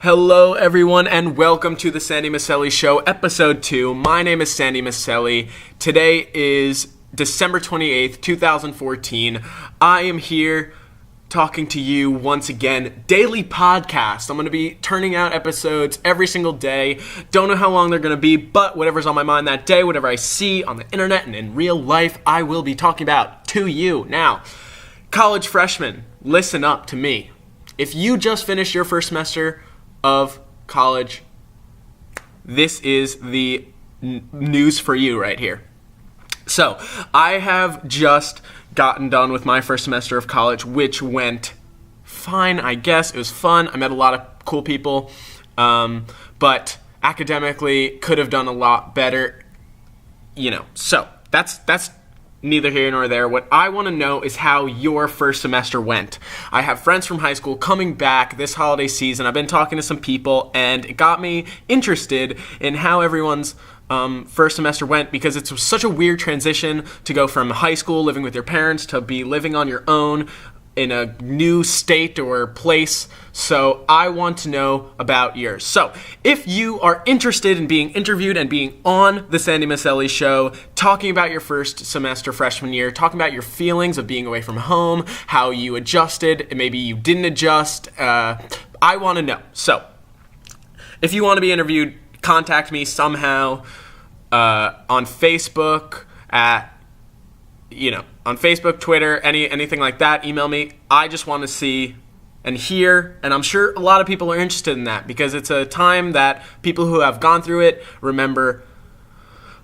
Hello, everyone, and welcome to the Sandy Masselli Show, Episode 2. My name is Sandy Masselli. Today is December 28th, 2014. I am here talking to you once again. Daily podcast. I'm going to be turning out episodes every single day. Don't know how long they're going to be, but whatever's on my mind that day, whatever I see on the internet and in real life, I will be talking about to you. Now, college freshmen, listen up to me. If you just finished your first semester of college, this is the news for you right here. So, I have just gotten done with my first semester of college, which went fine, I guess. It was fun. I met a lot of cool people, but academically could have done a lot better, So, that's neither here nor there. What I want to know is how your first semester went. I have friends from high school coming back this holiday season. I've been talking to some people, and it got me interested in how everyone's first semester went, because it's such a weird transition to go from high school, living with your parents, to be living on your own in a new state or place. So I want to know about yours. So if you are interested in being interviewed and being on the Sandy Masselli Show, talking about your first semester freshman year, talking about your feelings of being away from home, how you adjusted, and maybe you didn't adjust, I want to know. So if you want to be interviewed, contact me somehow on Facebook on Facebook, Twitter, anything like that. Email me. I just want to see and hear, and I'm sure a lot of people are interested in that, because it's a time that people who have gone through it remember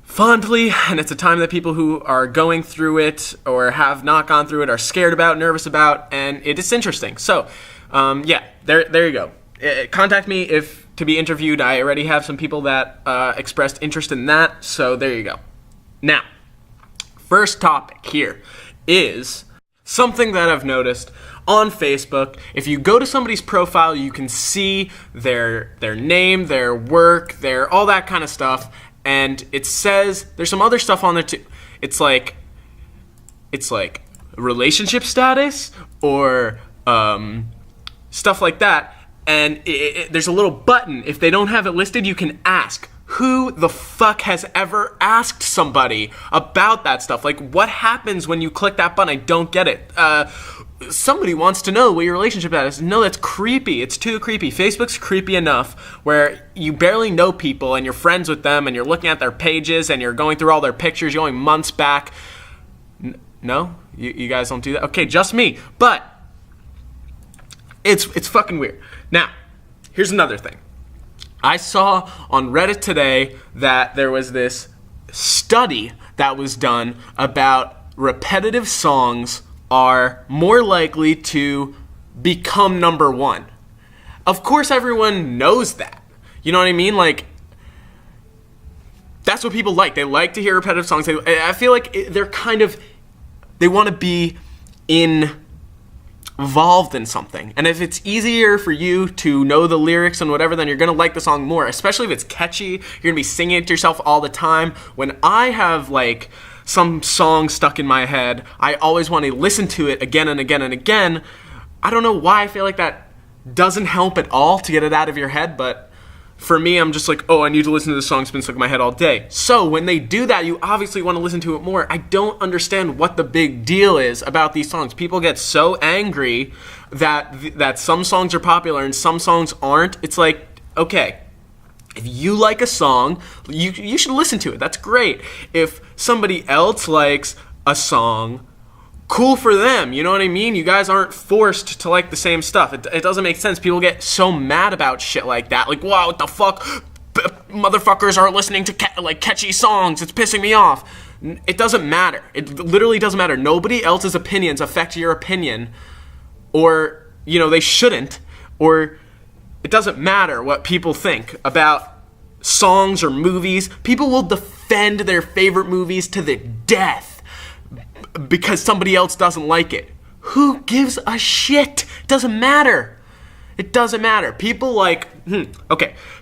fondly, and it's a time that people who are going through it or have not gone through it are scared about, nervous about, and it is interesting. So, there you go. Contact me if to be interviewed. I already have some people that expressed interest in that, so there you go. Now, first topic here is something that I've noticed on Facebook. If you go to somebody's profile, you can see their name, their work, their all that kind of stuff, and it says there's some other stuff on there too. It's like relationship status or stuff like that. And there's a little button. If they don't have it listed, you can ask. Who the fuck has ever asked somebody about that stuff? Like, what happens when you click that button? I don't get it. Somebody wants to know what your relationship is. No, that's creepy. It's too creepy. Facebook's creepy enough where you barely know people and you're friends with them and you're looking at their pages and you're going through all their pictures. You're going months back. No? You guys don't do that? Okay, just me. But it's fucking weird. Now, here's another thing. I saw on Reddit today that there was this study that was done about repetitive songs are more likely to become number one. Of course, everyone knows that. You know what I mean? Like, that's what people like. They like to hear repetitive songs. I feel like they want to be involved in something. And if it's easier for you to know the lyrics and whatever, then you're going to like the song more, especially if it's catchy. You're going to be singing it to yourself all the time. When I have some song stuck in my head, I always want to listen to it again and again and again. I don't know why I feel like that doesn't help at all to get it out of your head, but for me, I'm just like, I need to listen to this song. It's been stuck in my head all day. So when they do that, you obviously want to listen to it more. I don't understand what the big deal is about these songs. People get so angry that some songs are popular and some songs aren't. It's like, okay, if you like a song, you should listen to it. That's great. If somebody else likes a song, cool for them, you know what I mean? You guys aren't forced to like the same stuff. It doesn't make sense. People get so mad about shit like that. Like, wow, what the fuck? Motherfuckers are listening to catchy songs. It's pissing me off. It doesn't matter. It literally doesn't matter. Nobody else's opinions affect your opinion, or, they shouldn't, or it doesn't matter what people think about songs or movies. People will defend their favorite movies to the death because somebody else doesn't like it. Who gives a shit? It doesn't matter. It doesn't matter. People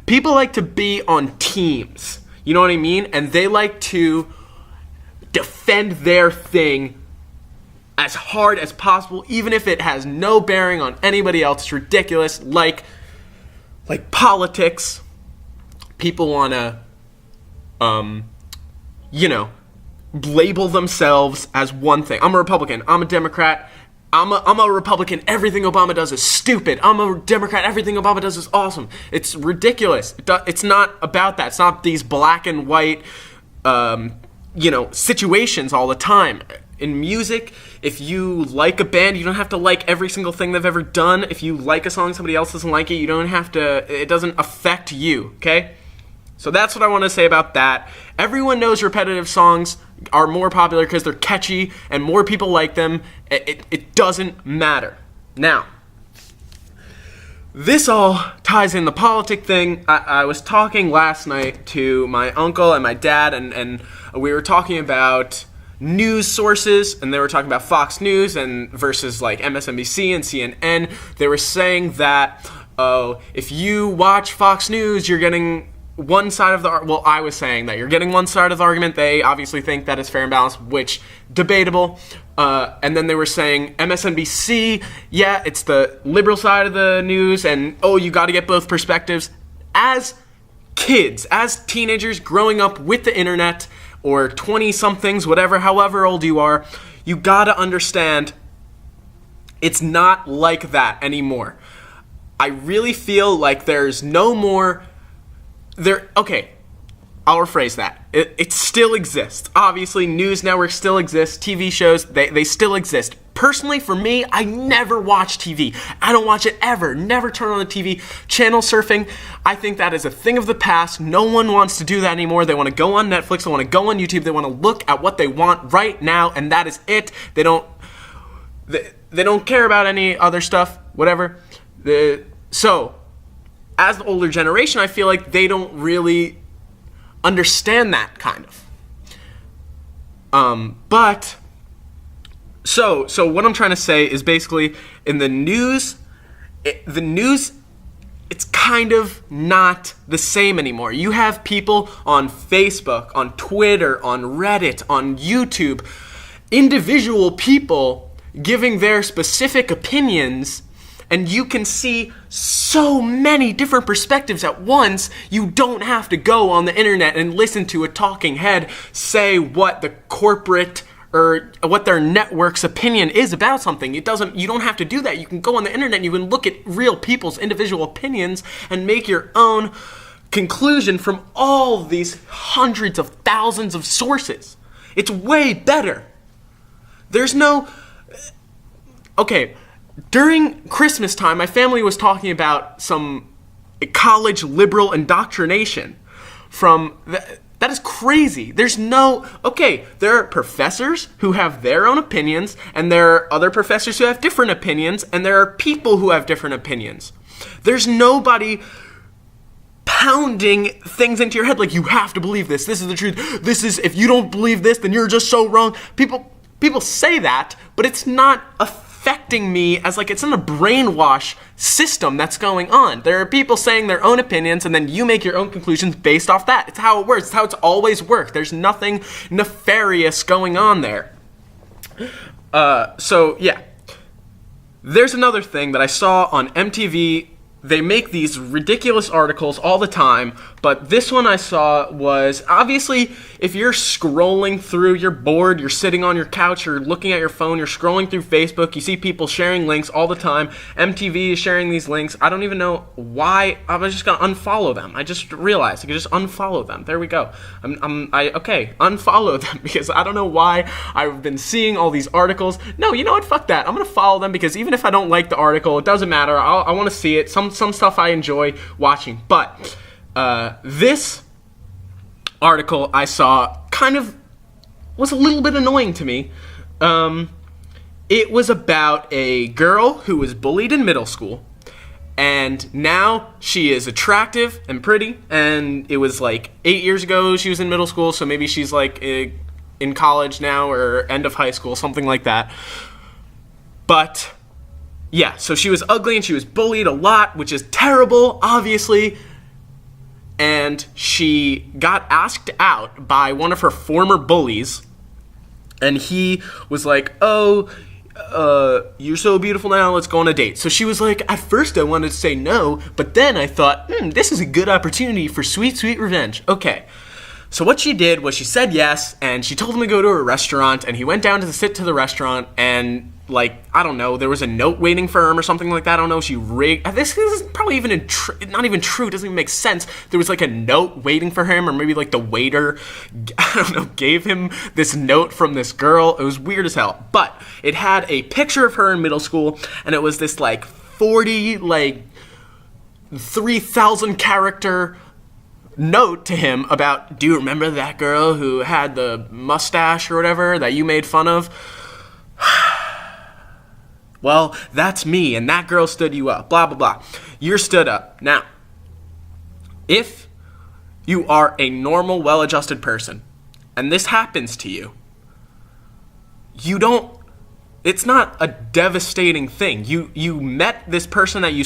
people like to be on teams. You know what I mean? And they like to defend their thing as hard as possible, even if it has no bearing on anybody else. It's ridiculous. Like like politics. People want to, label themselves as one thing. I'm a Republican. I'm a Democrat. I'm a Republican. Everything Obama does is stupid. I'm a Democrat. Everything Obama does is awesome. It's ridiculous. It's not about that. It's not these black and white, situations all the time. In music, if you like a band, you don't have to like every single thing they've ever done. If you like a song, somebody else doesn't like it, you don't have to, it doesn't affect you, okay? So that's what I want to say about that. Everyone knows repetitive songs are more popular because they're catchy and more people like them. It doesn't matter. Now, this all ties in the politic thing. I was talking last night to my uncle and my dad, and we were talking about news sources, and they were talking about Fox News and versus like MSNBC and CNN. They were saying that, if you watch Fox News, you're getting one side of the well, I was saying that you're getting one side of the argument. They obviously think that is fair and balanced, which debatable. And then they were saying MSNBC, yeah, it's the liberal side of the news, and you got to get both perspectives. As kids, as teenagers growing up with the internet, or 20-somethings, however old you are, you got to understand it's not like that anymore. I really feel like there's no more. Okay, I'll rephrase that. It still exists. Obviously, news networks still exist. TV shows, they still exist. Personally, for me, I never watch TV. I don't watch it ever. Never turn on the TV. Channel surfing, I think that is a thing of the past. No one wants to do that anymore. They want to go on Netflix. They want to go on YouTube. They want to look at what they want right now, and that is it. They don't care about any other stuff, whatever. So, as the older generation, I feel like they don't really understand that kind of. So what I'm trying to say is basically in the news, it's kind of not the same anymore. You have people on Facebook, on Twitter, on Reddit, on YouTube, individual people giving their specific opinions, and you can see so many different perspectives at once. You don't have to go on the internet and listen to a talking head say what the corporate or what their network's opinion is about something. You don't have to do that. You can go on the internet and you can look at real people's individual opinions and make your own conclusion from all of these hundreds of thousands of sources. It's way better. There's no... Okay, during Christmas time, my family was talking about some college liberal indoctrination from... That is crazy. There's no... Okay, there are professors who have their own opinions, and there are other professors who have different opinions, and there are people who have different opinions. There's nobody pounding things into your head like, you have to believe this. This is the truth. This is... If you don't believe this, then you're just so wrong. People say that, but it's not affecting me as like it's not a brainwash system that's going on. There are people saying their own opinions, and then you make your own conclusions based off that. It's how it works. It's how it's always worked. There's nothing nefarious going on there. So yeah. There's another thing that I saw on MTV. They make these ridiculous articles all the time, but this one I saw was, obviously, if you're scrolling through, you're bored, you're sitting on your couch, you're looking at your phone, you're scrolling through Facebook, you see people sharing links all the time. MTV is sharing these links. I don't even know why. I was just going to unfollow them. I just realized I could just unfollow them. There we go. Okay, unfollow them because I don't know why I've been seeing all these articles. No, you know what? Fuck that. I'm going to follow them because even if I don't like the article, it doesn't matter. I want to see it. Some stuff I enjoy watching, but this article I saw kind of was a little bit annoying to me. It was about a girl who was bullied in middle school, and now she is attractive and pretty, and it was like 8 years ago she was in middle school, so maybe she's like in college now or end of high school, something like that. But yeah, so she was ugly and she was bullied a lot, which is terrible, obviously. And she got asked out by one of her former bullies. And he was like, you're so beautiful now, let's go on a date. So she was like, at first I wanted to say no, but then I thought, this is a good opportunity for sweet, sweet revenge. Okay. So what she did was she said yes, and she told him to go to a restaurant, and he went down to sit to the restaurant, and, like, I don't know, there was a note waiting for him or something like that. I don't know, she rigged... This is probably even not even true. It doesn't even make sense. There was, like, a note waiting for him, or maybe, like, the waiter, I don't know, gave him this note from this girl. It was weird as hell. But it had a picture of her in middle school, and it was this, like, 3,000 character note to him about, do you remember that girl who had the mustache or whatever that you made fun of? Well, that's me, and that girl stood you up, blah, blah, blah. You're stood up. Now, if you are a normal, well-adjusted person, and this happens to you, it's not a devastating thing. You met this person that you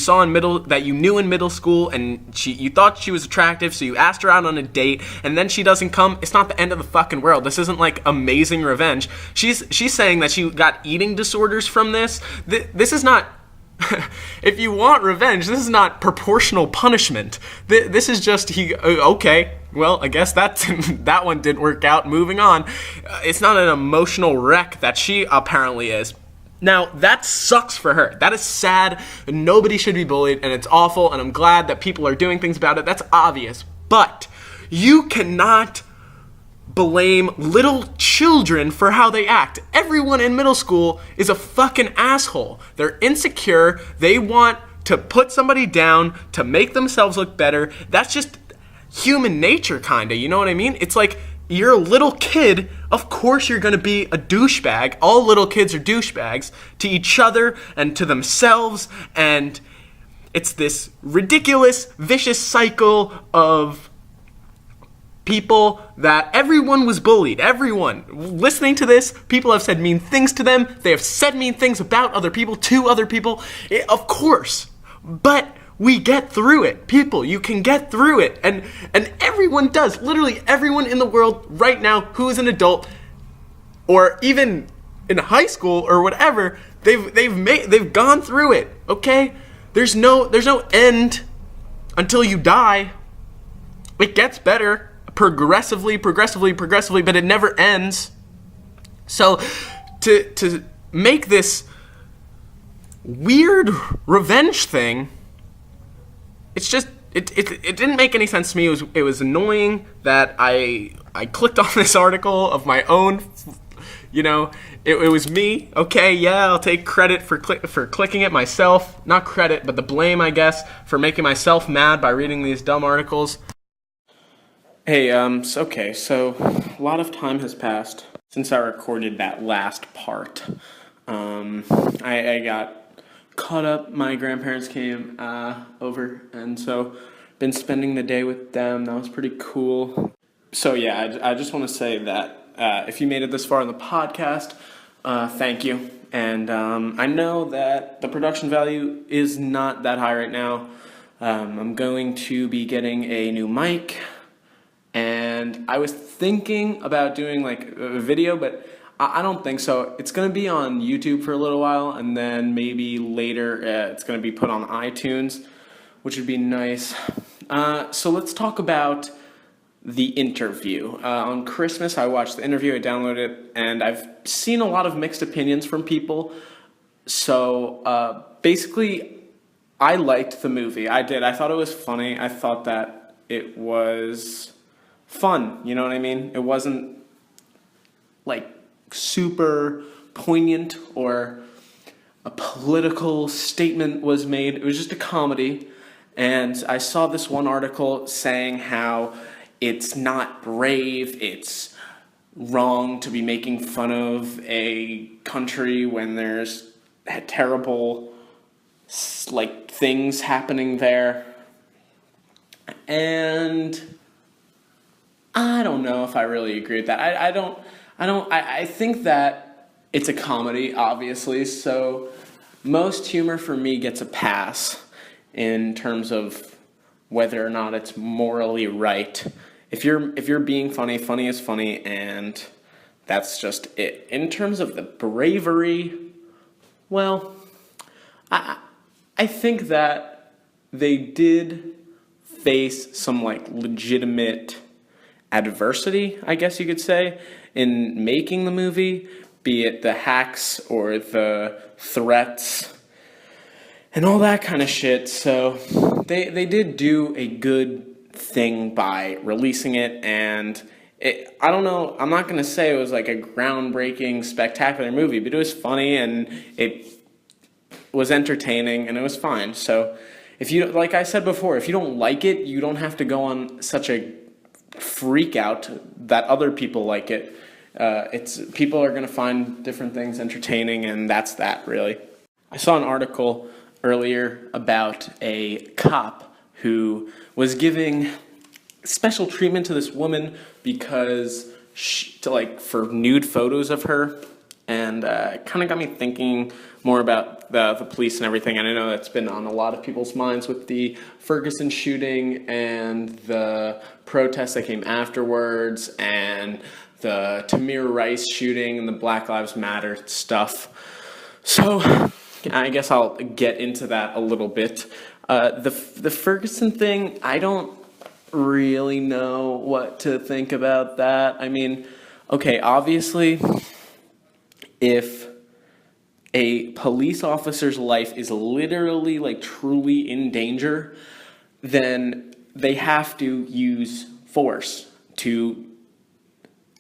knew in middle school, and you thought she was attractive, so you asked her out on a date, and then she doesn't come. It's not the end of the fucking world. This isn't like amazing revenge. She's saying that she got eating disorders from this. This is not... If you want revenge, this is not proportional punishment. This is just, okay, well, I guess that one didn't work out. Moving on. It's not an emotional wreck that she apparently is. Now, that sucks for her. That is sad. Nobody should be bullied, and it's awful, and I'm glad that people are doing things about it. That's obvious. But you cannot blame little children for how they act. Everyone in middle school is a fucking asshole. They're insecure. They want to put somebody down to make themselves look better. That's just human nature, kinda. You know what I mean? It's like, you're a little kid. Of course you're gonna be a douchebag. All little kids are douchebags to each other and to themselves, and it's this ridiculous, vicious cycle of people that everyone was bullied. Everyone. Listening to this, people have said mean things to them. They have said mean things about other people, to other people. Of course. But we get through it. People, you can get through it. And everyone does. Literally everyone in the world right now who is an adult, or even in high school or whatever, they've gone through it. Okay? There's no end until you die. It gets better. Progressively, but it never ends. So to make this weird revenge thing, it's just it didn't make any sense to me. It was annoying that I clicked on this article of my own. You know, it was me. Okay, yeah, I'll take credit for clicking it myself. Not credit, but the blame, I guess, for making myself mad by reading these dumb articles. Hey, so a lot of time has passed since I recorded that last part. I got caught up. My grandparents came over, and so been spending the day with them. That was pretty cool. So yeah, I just want to say that if you made it this far in the podcast, thank you. And I know that the production value is not that high right now. I'm going to be getting a new mic. And I was thinking about doing like a video, but I don't think so. It's going to be on YouTube for a little while, and then maybe later it's going to be put on iTunes, which would be nice. So let's talk about the interview. On Christmas, I watched the interview, I downloaded it, and I've seen a lot of mixed opinions from people. So basically, I liked the movie. I did. I thought it was funny. I thought that it was fun, you know what I mean? It wasn't like super poignant or a political statement was made. It was just a comedy. And I saw this one article saying how it's not brave, it's wrong to be making fun of a country when there's terrible like things happening there. And I don't know if I really agree with that. I think that it's a comedy, obviously, so most humor for me gets a pass in terms of whether or not it's morally right. If you're being funny, funny is funny, and that's just it. In terms of the bravery Well, I think that they did face some like legitimate adversity, I guess you could say, in making the movie, be it the hacks or the threats and all that kind of shit. So they did do a good thing by releasing it, and I don't know, I'm not going to say it was like a groundbreaking, spectacular movie, but it was funny and it was entertaining and it was fine. So if you, like I said before, if you don't like it, you don't have to go on such a freak out that other people like it. People are going to find different things entertaining, and that's that, really. I saw an article earlier about a cop who was giving special treatment to this woman because for nude photos of her, and it kind of got me thinking more about the police and everything. And I know that's been on a lot of people's minds with the Ferguson shooting and the protests that came afterwards, and the Tamir Rice shooting and the Black Lives Matter stuff. So I guess I'll get into that a little bit. The Ferguson thing, I don't really know what to think about that. I mean, okay, obviously, if a police officer's life is literally, like, truly in danger, then they have to use force to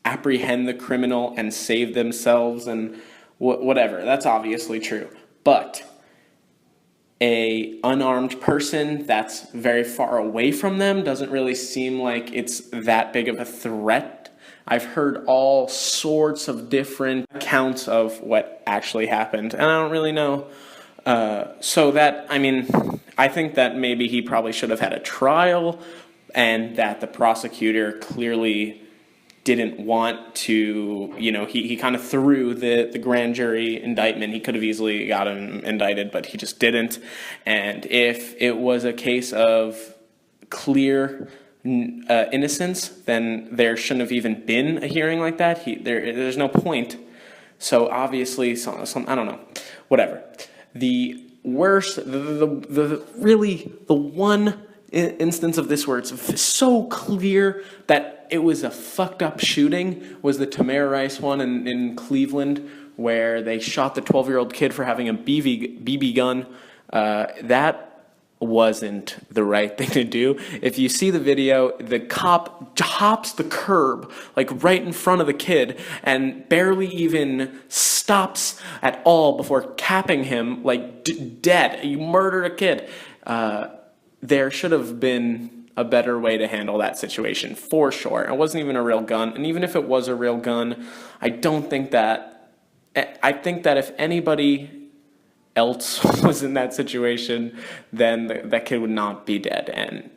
apprehend the criminal and save themselves and whatever. That's obviously true. But a unarmed person that's very far away from them doesn't really seem like it's that big of a threat. I've heard all sorts of different accounts of what actually happened, and I don't really know. I think that maybe he probably should have had a trial, and that the prosecutor clearly didn't want to, he kind of threw the grand jury indictment. He could have easily got him indicted, but he just didn't. And if it was a case of clear innocence, then there shouldn't have even been a hearing like that. There's no point. So obviously, I don't know, whatever. The worst, the one instance of this where it's so clear that it was a fucked up shooting was the Tamir Rice one in Cleveland, where they shot the 12-year-old kid for having a BB gun. That wasn't the right thing to do. If you see the video, the cop hops the curb, like right in front of the kid, and barely even stops at all before capping him, like dead. You murdered a kid. There should have been a better way to handle that situation, for sure. It wasn't even a real gun, and even if it was a real gun, I think that if anybody else was in that situation, then that kid would not be dead. And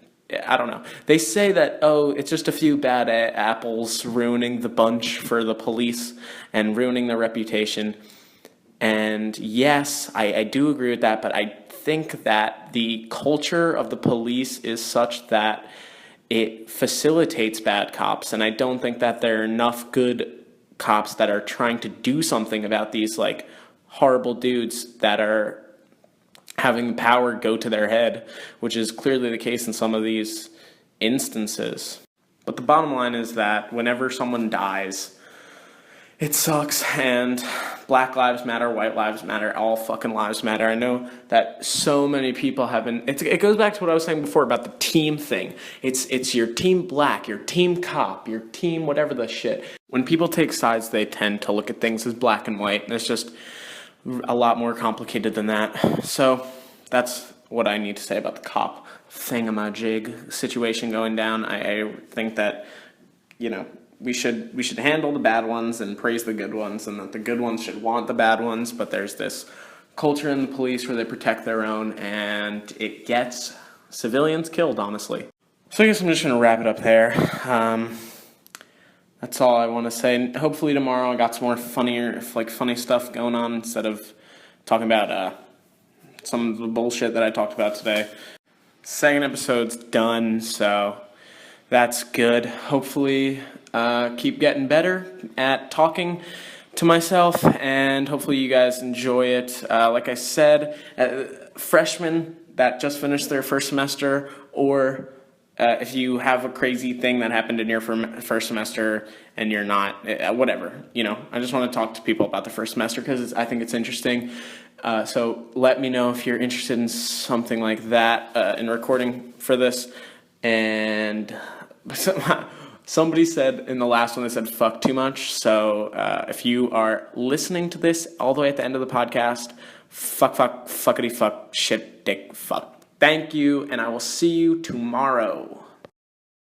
I don't know. They say that, it's just a few bad apples ruining the bunch for the police and ruining their reputation. And yes, I do agree with that, but I think that the culture of the police is such that it facilitates bad cops, and I don't think that there are enough good cops that are trying to do something about these like horrible dudes that are having the power go to their head, which is clearly the case in some of these instances. But the bottom line is that whenever someone dies, it sucks, and Black Lives Matter, White Lives Matter, all fucking lives matter. I know that so many people have been... It goes back to what I was saying before about the team thing. It's your team black, your team cop, your team whatever the shit. When people take sides, they tend to look at things as black and white, and it's just a lot more complicated than that. So that's what I need to say about the cop thingamajig situation going down. I think that, we should handle the bad ones and praise the good ones, and that the good ones should want the bad ones, but there's this culture in the police where they protect their own, and it gets civilians killed, honestly. So I guess I'm just going to wrap it up there. That's all I want to say. Hopefully tomorrow I got some more funny stuff going on instead of talking about some of the bullshit that I talked about today. Second episode's done, so that's good. Hopefully keep getting better at talking to myself, and hopefully you guys enjoy it. Like I said, freshmen that just finished their first semester, or if you have a crazy thing that happened in your first semester and you're not, whatever, I just want to talk to people about the first semester because I think it's interesting. So let me know if you're interested in something like that, in recording for this. And somebody said in the last one, they said fuck too much. So if you are listening to this all the way at the end of the podcast, fuckity fuck, shit, dick, fuck. Thank you, and I will see you tomorrow.